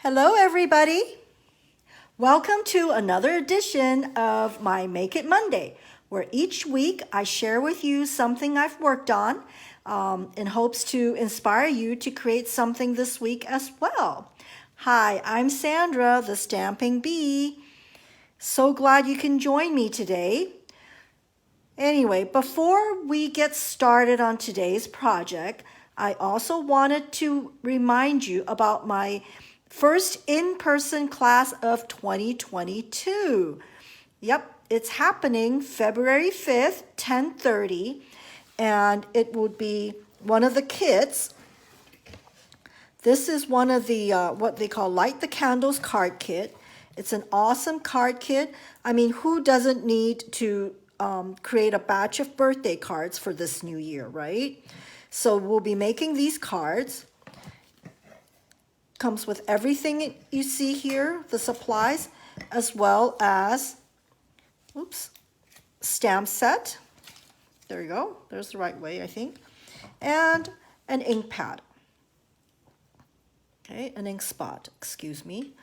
Hello, everybody. Welcome to another edition of my Make It Monday, where each week I share with you something I've worked on in hopes to inspire you to create something this week as well. Hi, I'm Sandra, the Stamping Bee. So glad you can join me today. Anyway, before we get started on today's project, I also wanted to remind you about my first in-person class of 2022. Yep, it's happening February 5th, 10:30, and it would be one of the kits. This is one of the, what they call Light the Candles card kit. It's an awesome card kit. I mean, who doesn't need to create a batch of birthday cards for this new year, right? So we'll be making these cards. Comes with everything you see here, the supplies, as well as, stamp set. There you go. There's the right way, I think. And an ink pad. Okay, an ink spot, excuse me.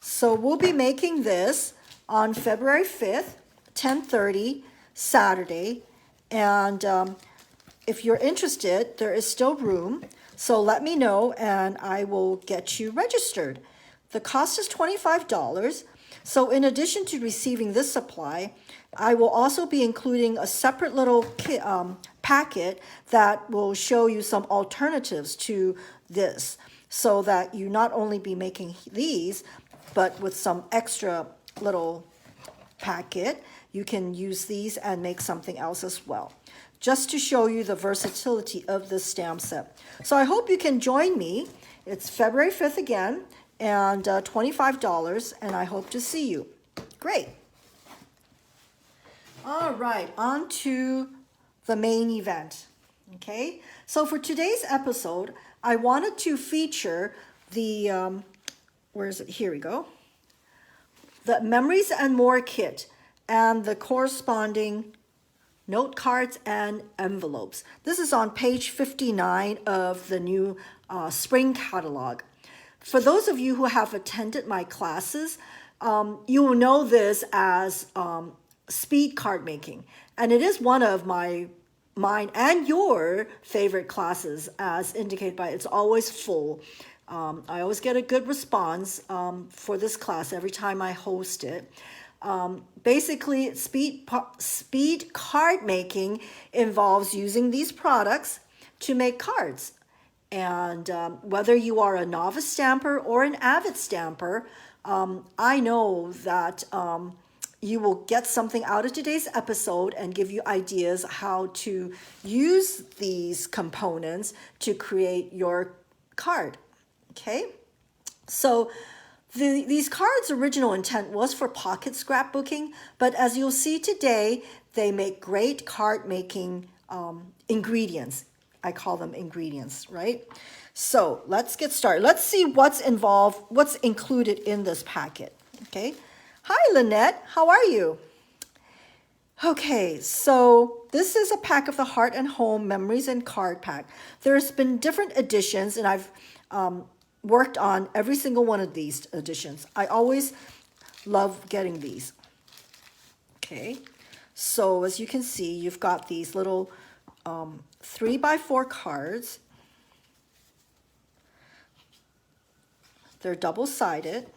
So we'll be making this on February 5th, 10:30, Saturday. And if you're interested, there is still room. So let me know and I will get you registered. The cost is $25. So in addition to receiving this supply, I will also be including a separate little packet that will show you some alternatives to this, so that you not only be making these, but with some extra little packet, you can use these and make something else as well, just to show you the versatility of this stamp set. So I hope you can join me. It's February 5th again, and $25, and I hope to see you. Great. All right, on to the main event. Okay, so for today's episode, I wanted to feature the, where is it? Here we go. The Memories and More kit and the corresponding note cards and envelopes. This is on page 59 of the new spring catalog. For those of you who have attended my classes, you will know this as speed card making. And it is one of mine and your favorite classes, as indicated by it's always full. I always get a good response for this class every time I host it. Basically, speed card making involves using these products to make cards. And whether you are a novice stamper or an avid stamper, I know that you will get something out of today's episode and give you ideas how to use these components to create your card. Okay, so these cards' original intent was for pocket scrapbooking, but as you'll see today, they make great card making ingredients. I call them ingredients, right? So let's get started. Let's see what's involved, what's included in this packet. Okay. Hi, Lynette. How are you? Okay, so this is a pack of the Heart and Home Memories and Card Pack. There's been different editions, and I've worked on every single one of these editions. I always love getting these. Okay, so as you can see, you've got these little 3x4 cards. They're double-sided.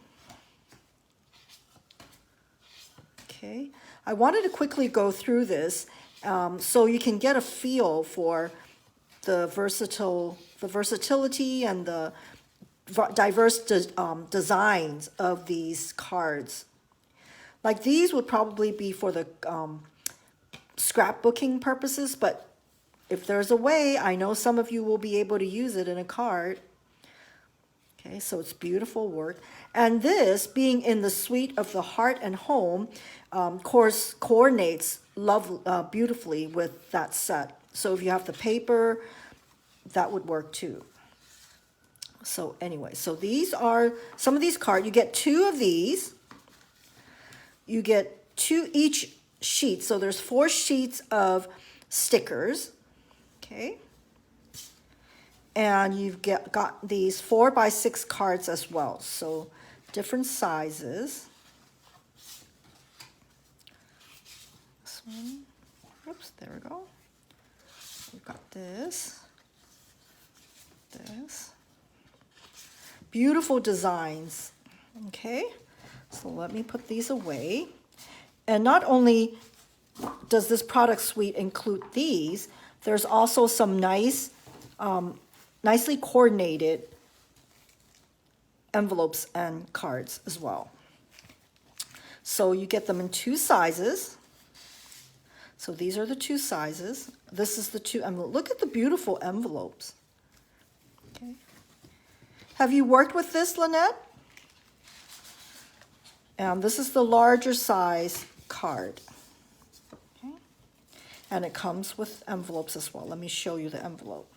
Okay, I wanted to quickly go through this so you can get a feel for the versatility and the diverse designs of these cards. Like these would probably be for the scrapbooking purposes, but if there's a way, I know some of you will be able to use it in a card. Okay, so it's beautiful work. And this, being in the suite of the Heart and Home, coordinates beautifully with that set. So if you have the paper, that would work too. So anyway, so these are some of these cards. You get 2 of these. You get 2 each sheet. So there's 4 sheets of stickers. Okay. And you've got these 4x6 cards as well. So different sizes. This one. Oops, there we go. We've got this. This. Beautiful designs. Okay, so let me put these away. And not only does this product suite include these, there's also some nice, nicely coordinated envelopes and cards as well. So you get them in 2 sizes. So these are the 2 sizes. This is the 2 envelopes. Look at the beautiful envelopes. Okay. Have you worked with this, Lynette? And this is the larger size card. Okay. And it comes with envelopes as well. Let me show you the envelope.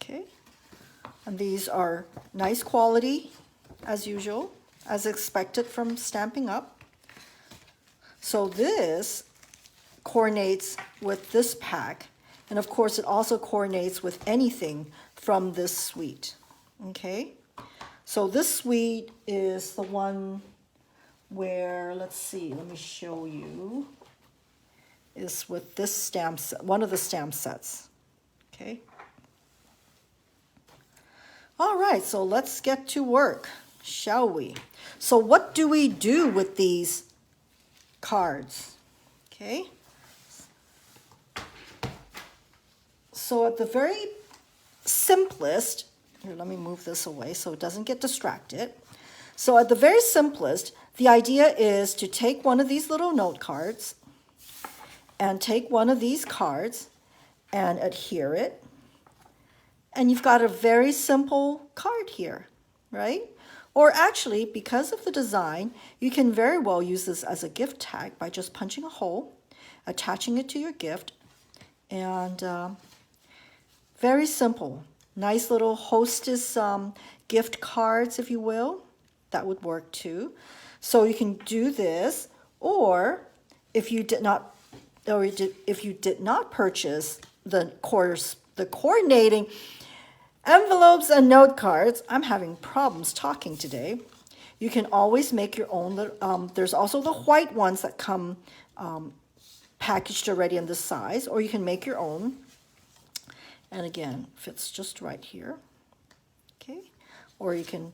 Okay. And these are nice quality, as usual, as expected from Stampin' Up. So this coordinates with this pack. And of course, it also coordinates with anything from this suite. Okay. So this suite is the one where, let's see, let me show you, is with this stamp set, one of the stamp sets. Okay. All right, so let's get to work, shall we? So what do we do with these cards? Okay. So at the very simplest, here, let me move this away so it doesn't get distracted. So at the very simplest, the idea is to take one of these little note cards and take one of these cards and adhere it. And you've got a very simple card here, right? Or actually, because of the design, you can very well use this as a gift tag by just punching a hole, attaching it to your gift, and very simple. Nice little hostess gift cards, if you will. That would work too. So you can do this, or if you did not, purchase the coordinating envelopes and note cards. I'm having problems talking today. You can always make your own. There's also the white ones that come packaged already in this size, or you can make your own. And again, fits just right here. Okay, or you can,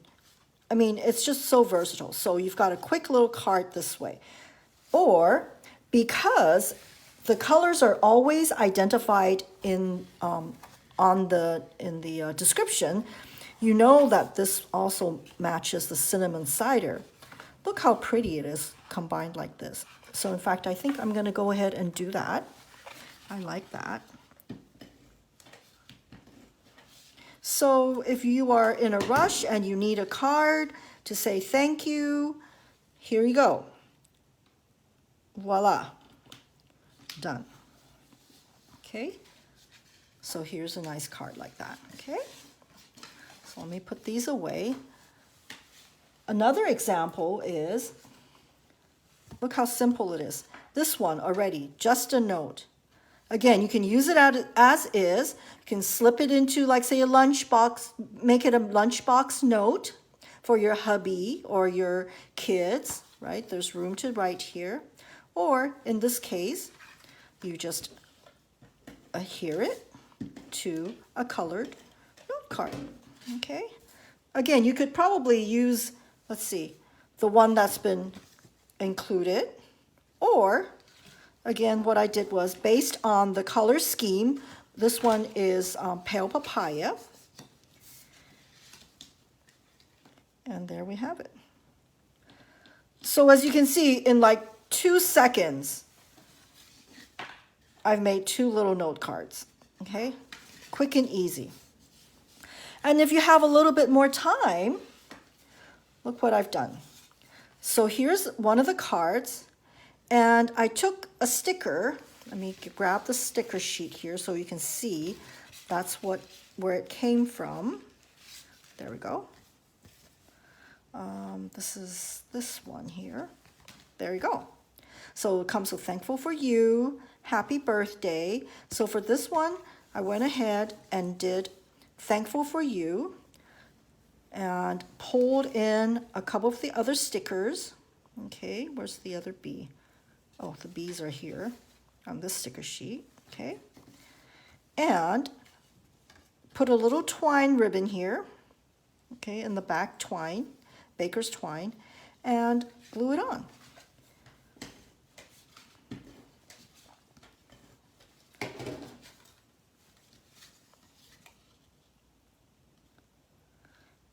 I mean, it's just so versatile. So you've got a quick little card this way. Or because the colors are always identified in the description, you know that this also matches the cinnamon cider. Look how pretty it is combined like this. So in fact, I think I'm going to go ahead and do that. I like that. So if you are in a rush and you need a card to say thank you, here you go. Voila. Done. Okay. So here's a nice card like that. Okay. So let me put these away. Another example is, look how simple it is. This one already, just a note. Again, you can use it as is. You can slip it into, like, say, a lunchbox, make it a lunchbox note for your hubby or your kids, right? There's room to write here. Or, in this case, you just adhere it to a colored note card, okay? Again, you could probably use, let's see, the one that's been included, or again, what I did was, based on the color scheme, this one is pale papaya. And there we have it. So as you can see, in like 2 seconds, I've made 2 little note cards, okay? Quick and easy. And if you have a little bit more time, look what I've done. So here's one of the cards. And I took a sticker. Let me grab the sticker sheet here so you can see that's where it came from. There we go. This is this one here. There you go. So it comes with thankful for you, happy birthday. So for this one, I went ahead and did Thankful for You and pulled in a couple of the other stickers. Okay, where's the other bee? Oh, the bees are here on this sticker sheet. Okay, and put a little twine ribbon here. Okay, in the back, twine, baker's twine, and glue it on.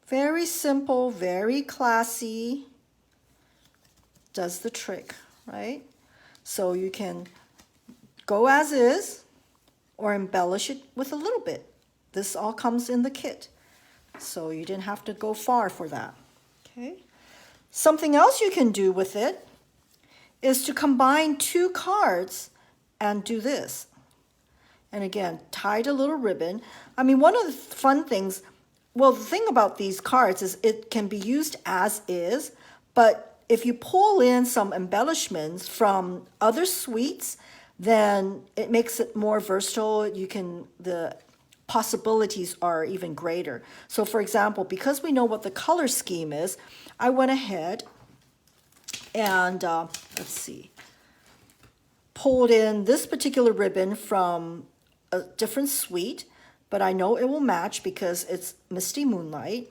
Very simple, very classy, does the trick, right? So you can go as is or embellish it with a little bit. This all comes in the kit, so you didn't have to go far for that, okay? Something else you can do with it is to combine two cards and do this. And again, tied a little ribbon. I mean, one of the fun things, well, the thing about these cards is it can be used as is, but if you pull in some embellishments from other suites, then it makes it more versatile. The possibilities are even greater. So for example, because we know what the color scheme is, I went ahead and, let's see, pulled in this particular ribbon from a different suite, but I know it will match because it's Misty Moonlight.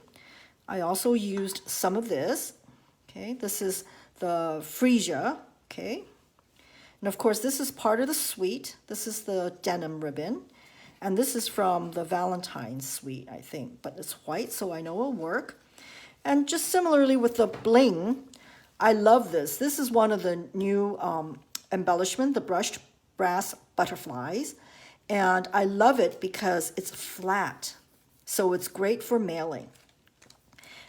I also used some of this. Okay, this is the Freesia. Okay, and of course this is part of the suite. This is the denim ribbon, and this is from the Valentine's suite, I think, but it's white, so I know it'll work. And just similarly with the bling, I love this. This is one of the new embellishment, the brushed brass butterflies. And I love it because it's flat, so it's great for mailing.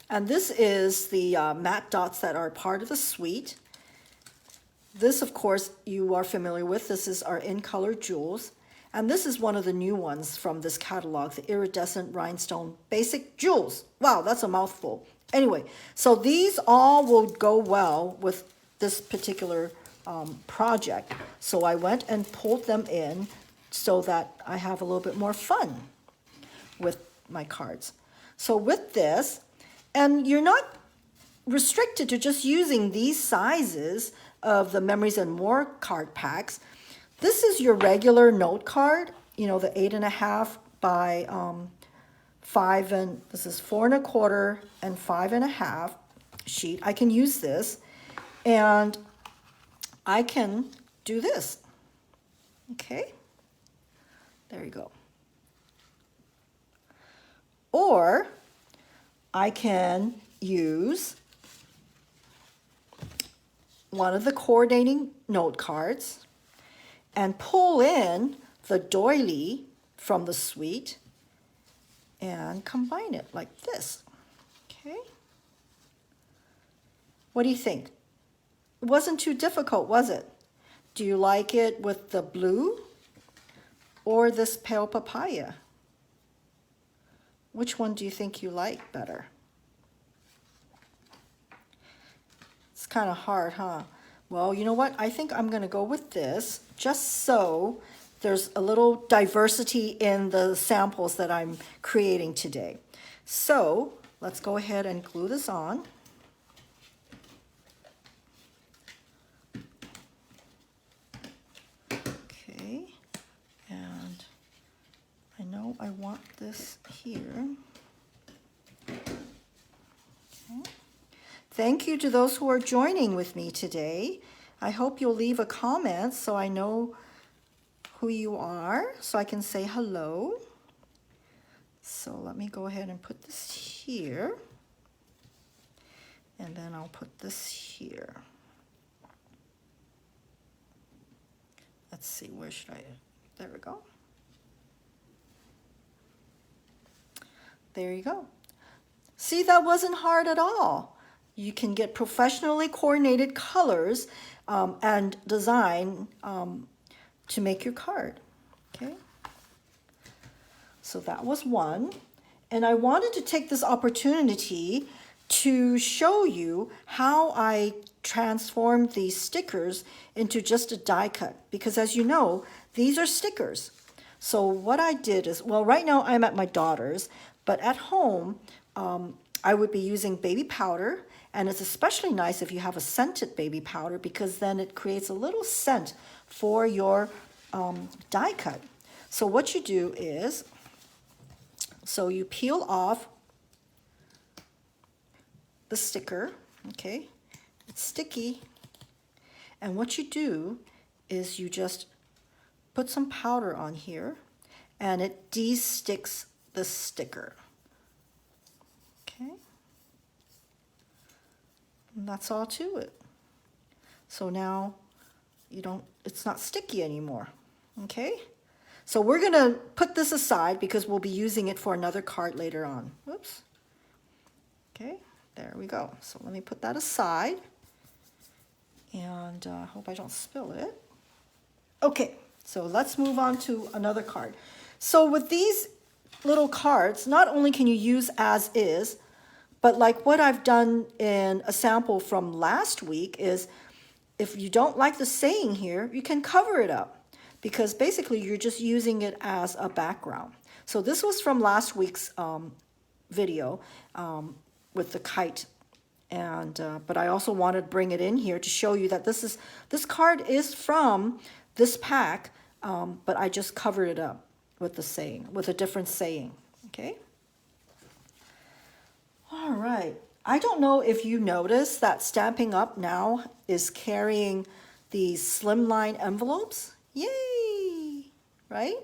And this is the matte dots that are part of the suite. This, of course, you are familiar with. This is our In Color Jewels. And this is one of the new ones from this catalog, the Iridescent Rhinestone Basic Jewels. Wow, that's a mouthful. Anyway, so these all will go well with this particular project. So I went and pulled them in so that I have a little bit more fun with my cards. So with this, and you're not restricted to just using these sizes of the Memories and More card packs. This is your regular note card, you know, the 8.5 by 5, and this is 4 1/4 and 5 1/2 sheet. I can use this, and I can do this. Okay. There you go. Or I can use one of the coordinating note cards and pull in the doily from the suite and combine it like this. Okay. What do you think? It wasn't too difficult, was it? Do you like it with the blue or this pale papaya? Which one do you think you like better? It's kind of hard, huh? Well, you know what? I think I'm going to go with this, just so there's a little diversity in the samples that I'm creating today. So let's go ahead and glue this on. Okay, and I know I want this here. Okay. Thank you to those who are joining with me today. I hope you'll leave a comment so I know who you are, so I can say hello. So let me go ahead and put this here. And then I'll put this here. Let's see, where should I, there we go. There you go. See, that wasn't hard at all. You can get professionally coordinated colors and design to make your card, okay? So that was one. And I wanted to take this opportunity to show you how I transformed these stickers into just a die cut, because as you know, these are stickers. So what I did is, well, right now I'm at my daughter's, but at home, I would be using baby powder, and it's especially nice if you have a scented baby powder because then it creates a little scent for your die cut. So what you do is, so you peel off the sticker, okay? It's sticky, and what you do is you just put some powder on here, and it de-sticks the sticker. Okay, and that's all to it. So now it's not sticky anymore. Okay, so we're gonna put this aside because we'll be using it for another card later on. Whoops. Okay, there we go. So let me put that aside, and hope I don't spill it. Okay, so let's move on to another card. So with these little cards, not only can you use as is, but like what I've done in a sample from last week is, if you don't like the saying here, you can cover it up because basically you're just using it as a background. So this was from last week's video with the kite, and but I also wanted to bring it in here to show you that this card is from this pack, but I just covered it up with the saying, with a different saying. Okay. All right. I don't know if you noticed that Stampin' Up now is carrying these Slimline envelopes. Yay! Right?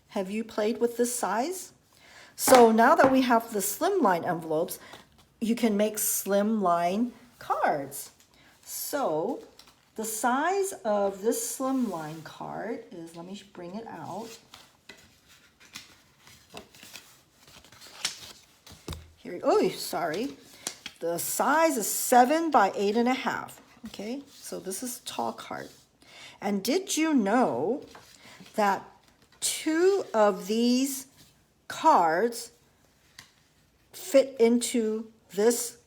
Have you played with this size? So now that we have the Slimline envelopes, you can make Slimline cards. So the size of this Slimline card is, let me bring it out. Here, oh, sorry. The size is 7 by 8.5. Okay, so this is tall card. And did you know that 2 of these cards fit into this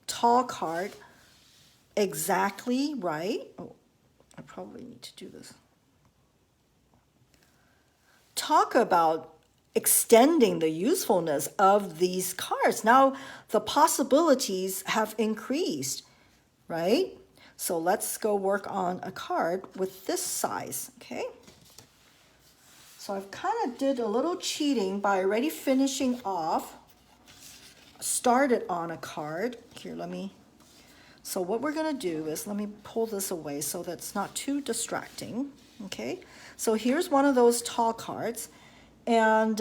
tall card exactly right? Oh, I probably need to do this. Talk about extending the usefulness of these cards. Now the possibilities have increased, right? So let's go work on a card with this size, okay? So I've kind of did a little cheating by already finishing off, started on a card. Here, so what we're gonna do is, let me pull this away so that's not too distracting, okay? So here's one of those tall cards, and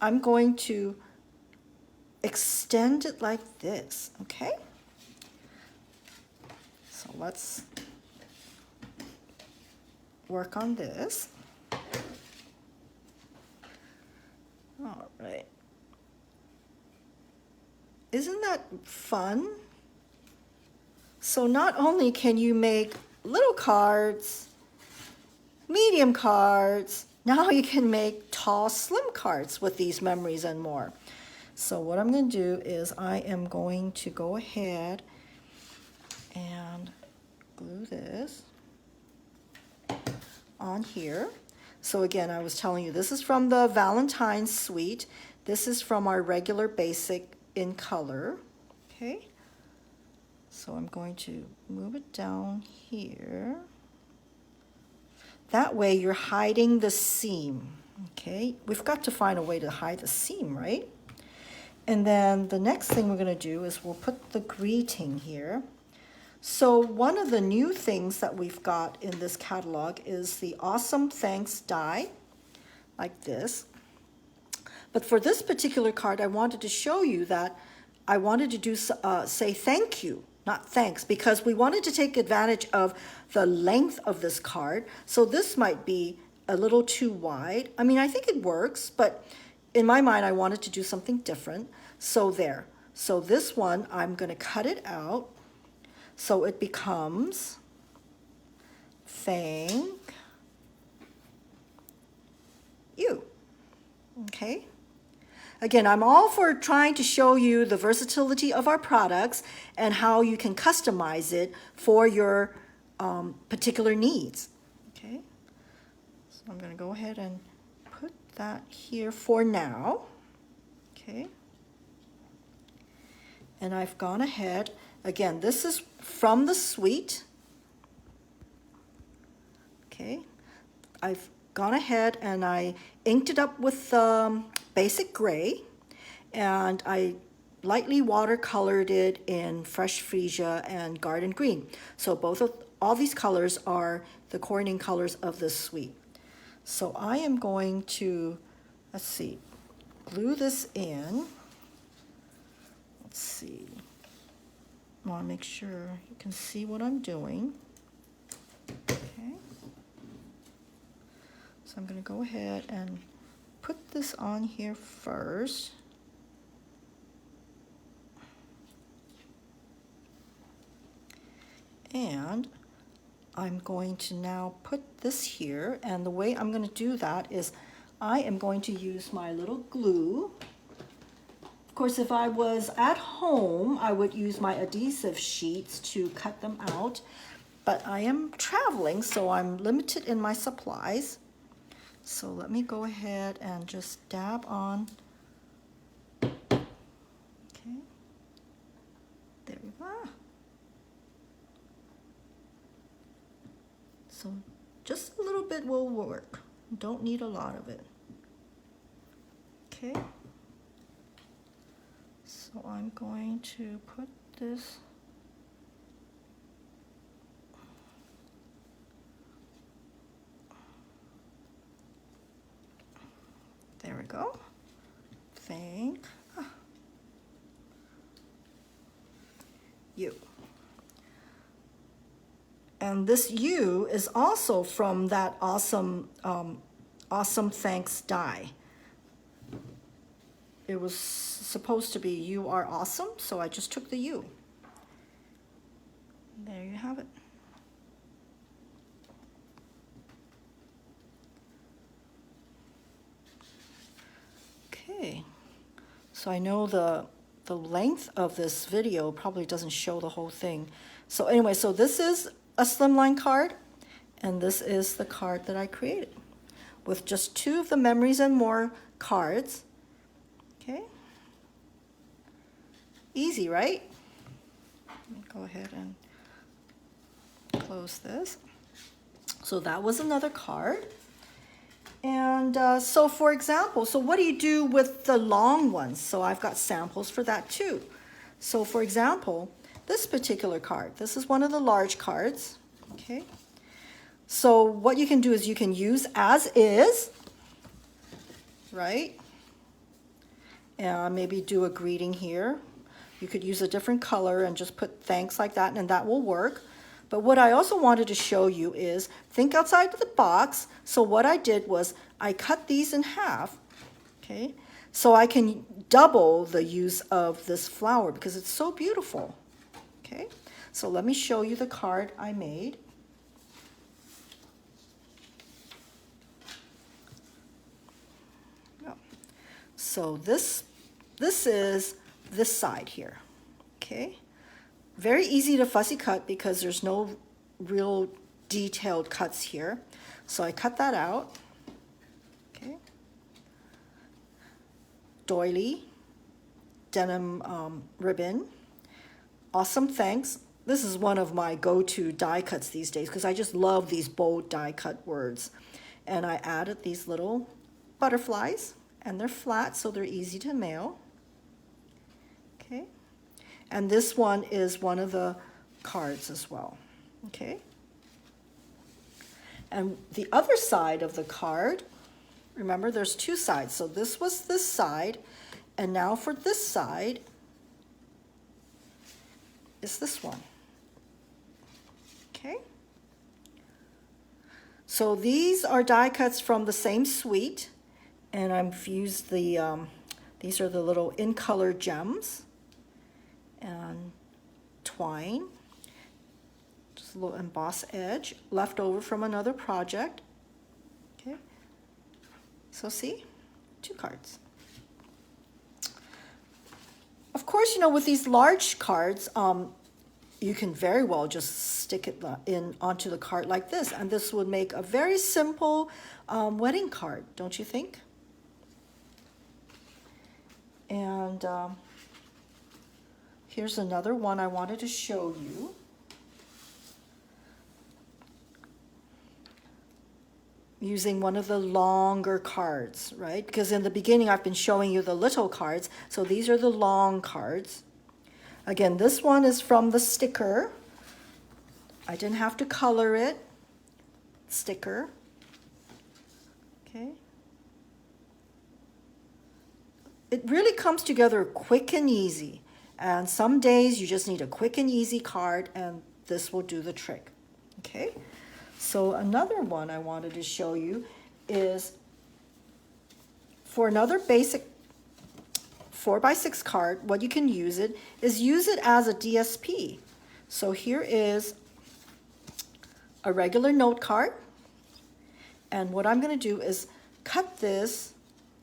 I'm going to extend it like this, okay? So let's work on this. All right. Isn't that fun? So not only can you make little cards, medium cards, now you can make tall, slim cards with these memories and more. So what I'm going to do is I am going to go ahead and glue this on here. So again, I was telling you, this is from the Valentine's Suite. This is from our regular basic in color. Okay. So I'm going to move it down here. That way you're hiding the seam, okay? We've got to find a way to hide the seam, right? And then the next thing we're gonna do is we'll put the greeting here. So one of the new things that we've got in this catalog is the Awesome Thanks die, like this. But for this particular card, I wanted to show you that I wanted to do say thank you, not thanks, because we wanted to take advantage of the length of this card. So this might be a little too wide. I mean, I think it works, but in my mind, I wanted to do something different. So there. So this one, I'm going to cut it out so it becomes thank you. Okay. Again, I'm all for trying to show you the versatility of our products and how you can customize it for your particular needs. Okay, so So I'm going to go ahead and put that here for now. Okay. And I've gone ahead, again, this is from the suite. Okay. I've gone ahead and I inked it up with basic gray, and I lightly watercolored it in fresh fuchsia and garden green. So all these colors are the coordinating colors of this suite. So I am going to, let's see, glue this in. Let's see. I want to make sure you can see what I'm doing. Okay. So I'm going to go ahead and put this on here first. And I'm going to now put this here, and the way I'm going to do that is I am going to use my little glue. Of course, if I was at home, I would use my adhesive sheets to cut them out, but I am traveling, so I'm limited in my supplies. So let me go ahead and just dab on. Okay, there we go. So just a little bit will work. Don't need a lot of it. Okay. So I'm going to put this there we go. Thank you. And this U is also from that awesome Thanks die. It was supposed to be You Are Awesome, so I just took the U. There you have it. Okay, so I know the length of this video probably doesn't show the whole thing. So anyway, so this is a Slimline card, and this is the card that I created with just 2 of the Memories and More cards. Okay, easy, right? Let me go ahead and close this. So that was another card. And so for example, so what do you do with the long ones? So I've got samples for that too. So for example, this particular card, this is one of the large cards, okay? So what you can do is you can use as is, right? And maybe do a greeting here. You could use a different color and just put thanks like that, and that will work. But what I also wanted to show you is think outside of the box. So what I did was I cut these in half, okay? So I can double the use of this flower because it's so beautiful, okay? So let me show you the card I made. So this is this side here, okay? Very easy to fussy cut because there's no real detailed cuts here. So I cut that out, okay? Doily, denim ribbon, awesome thanks. This is one of my go-to die cuts these days because I just love these bold die cut words. And I added these little butterflies, and they're flat so they're easy to mail, okay? And this one is one of the cards as well, okay? And the other side of the card, remember there's 2 sides. So this was this side, and now for this side is this one, okay? So these are die cuts from the same suite, and I've used the, these are the little in color gems and twine, just a little embossed edge left over from another project, okay? So see, 2 cards. Of course, you know, with these large cards, you can very well just stick it in onto the card like this, and this would make a very simple wedding card, don't you think? And here's another one I wanted to show you. Using one of the longer cards, right? Because in the beginning I've been showing you the little cards, so these are the long cards. Again, this one is from the sticker. I didn't have to color it. Sticker. Okay. It really comes together quick and easy. And some days you just need a quick and easy card, and this will do the trick. Okay. So another one I wanted to show you is for another basic 4x6 card, what you can use it as a DSP. So here is a regular note card, and what I'm going to do is cut this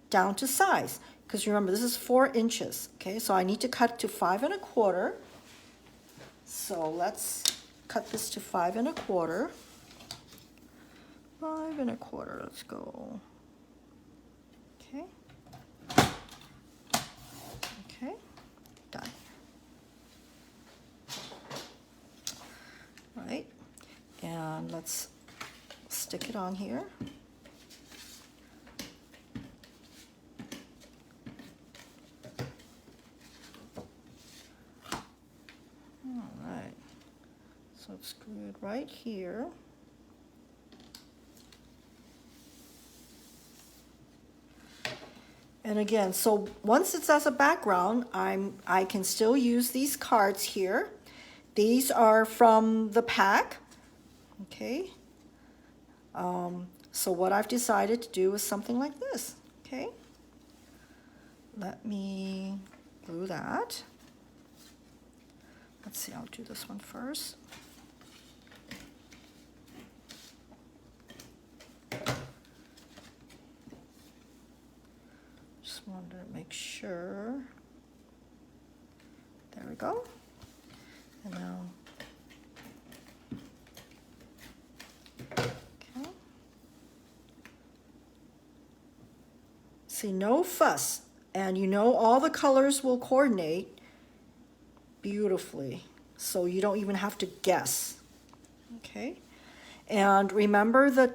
down to size, because remember this is 4 inches. Okay, so I need to cut to 5 1/4. So let's cut this to 5 1/4. 5 1/4, let's go. Okay. Okay, done. Right, and let's stick it on here. All right, so it's screwed right here. And again, so once it's as a background, I can still use these cards here. These are from the pack, okay? So what I've decided to do is something like this, okay? Let me glue that. Let's see, I'll do this one first. Just wanted to make sure. There we go. And now, okay. See, no fuss. And you know all the colors will coordinate beautifully. So you don't even have to guess. Okay. And remember the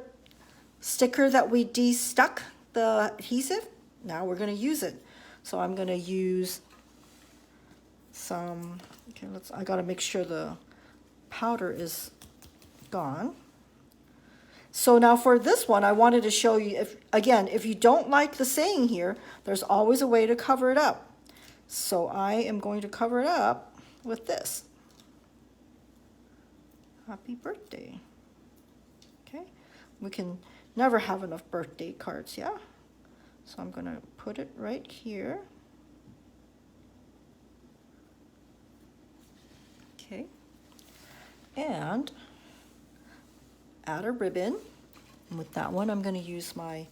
sticker that we de-stuck, the adhesive? Now we're going to use it. So I'm going to use some, okay, I got to make sure the powder is gone. So now for this one, I wanted to show you, if you don't like the saying here, there's always a way to cover it up. So I am going to cover it up with this. Happy birthday. Okay, we can never have enough birthday cards, yeah? So I'm going to put it right here. Okay. And add a ribbon. And with that one, I'm going to use my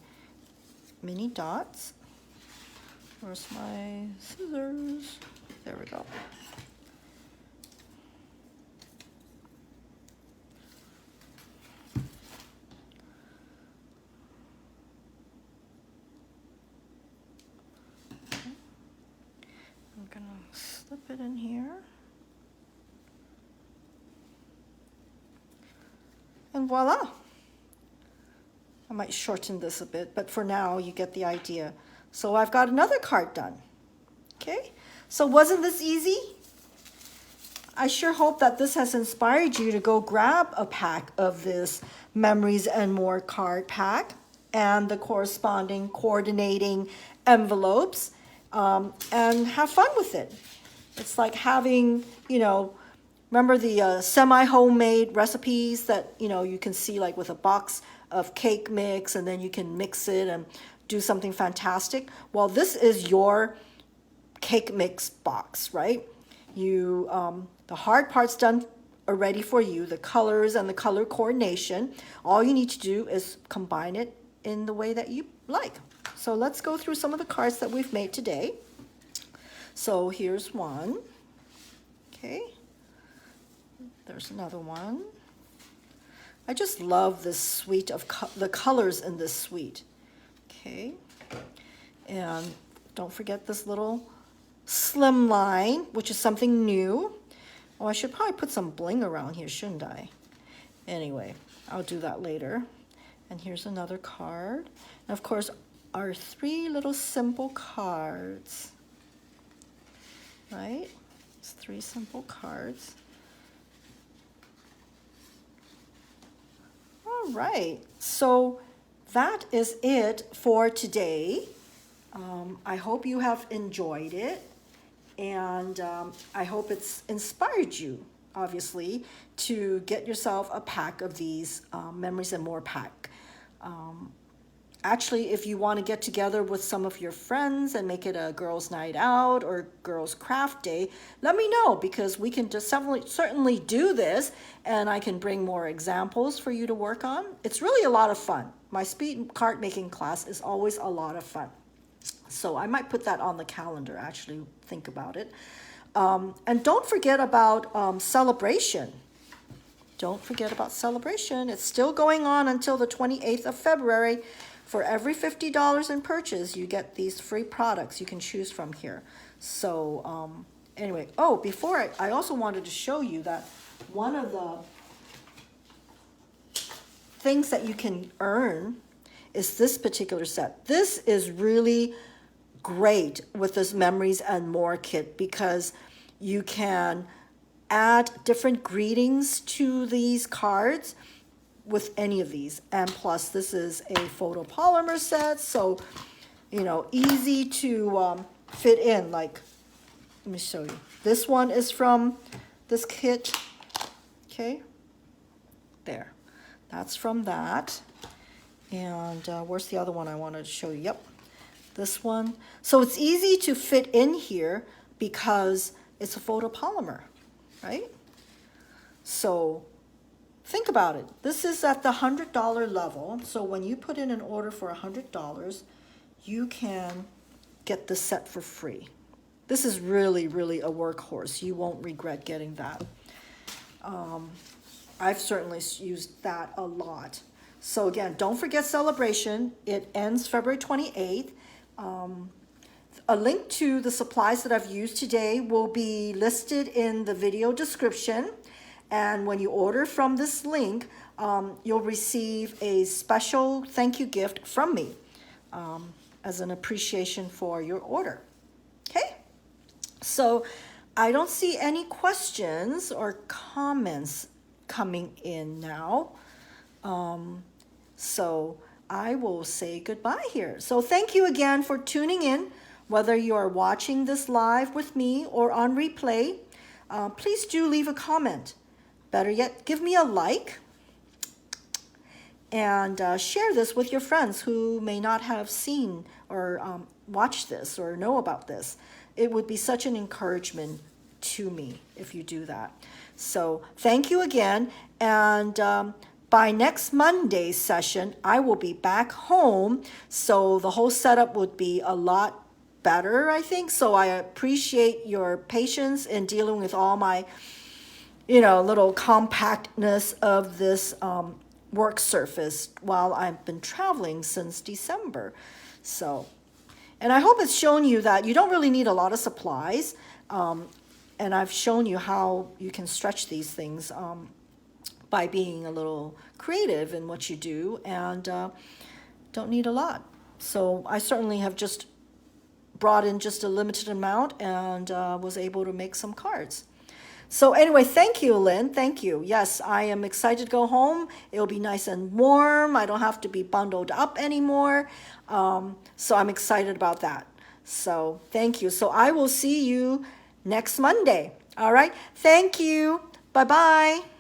mini dots. Where's my scissors? There we go. I'm going to slip it in here. And voila! I might shorten this a bit, but for now you get the idea. So I've got another card done. Okay, so wasn't this easy? I sure hope that this has inspired you to go grab a pack of this Memories and More card pack and the corresponding coordinating envelopes and have fun with it. It's like having, remember the semi-homemade recipes that, you can see like with a box of cake mix, and then you can mix it and do something fantastic. Well, this is your cake mix box, right? The hard part's done already for you, the colors and the color coordination. All you need to do is combine it in the way that you like. So let's go through some of the cards that we've made today. So here's one. Okay. There's another one. I just love this suite of the colors in this suite. Okay. And don't forget this little Slimline, which is something new. Oh, I should probably put some bling around here, shouldn't I? Anyway, I'll do that later. And here's another card. And of course, our 3 little simple cards. Right? It's 3 simple cards. All right, so that is it for today. I hope you have enjoyed it, and I hope it's inspired you, obviously, to get yourself a pack of these Memories and More pack. Actually, if you want to get together with some of your friends and make it a girls' night out or girls' craft day, let me know, because we can just certainly do this, and I can bring more examples for you to work on. It's really a lot of fun. My speed card making class is always a lot of fun. So I might put that on the calendar, actually, think about it. And don't forget about Sale-a-bration. Don't forget about Sale-a-bration. It's still going on until the 28th of February. For every $50 in purchase, you get these free products you can choose from here. So anyway, oh, before I also wanted to show you that one of the things that you can earn is this particular set. This is really great with this Memories and More kit, because you can add different greetings to these cards with any of these. And plus, this is a photopolymer set, so easy to fit in. Like, let me show you. This one is from this kit. Okay, there, that's from that. And where's the other one I wanted to show you? Yep, this one. So it's easy to fit in here because it's a photopolymer, right? So think about it. This is at the $100 level. So when you put in an order for $100, you can get the set for free. This is really, really a workhorse. You won't regret getting that. I've certainly used that a lot. So again, don't forget Sale-a-bration. It ends February 28th. A link to the supplies that I've used today will be listed in the video description. And when you order from this link, you'll receive a special thank you gift from me as an appreciation for your order. Okay? So I don't see any questions or comments coming in now. So I will say goodbye here. So thank you again for tuning in, whether you are watching this live with me or on replay. Please do leave a comment. Better yet, give me a like, and share this with your friends who may not have seen or watched this or know about this. It would be such an encouragement to me if you do that. So thank you again, and by next Monday's session, I will be back home, so the whole setup would be a lot better, I think. So I appreciate your patience in dealing with all my little compactness of this work surface while I've been traveling since December. So, and I hope it's shown you that you don't really need a lot of supplies. And I've shown you how you can stretch these things by being a little creative in what you do, and don't need a lot. So I certainly have just brought in just a limited amount and was able to make some cards. So anyway, thank you, Lynn. Thank you. Yes, I am excited to go home. It'll be nice and warm. I don't have to be bundled up anymore. So I'm excited about that. So thank you. So I will see you next Monday. All right. Thank you. Bye-bye.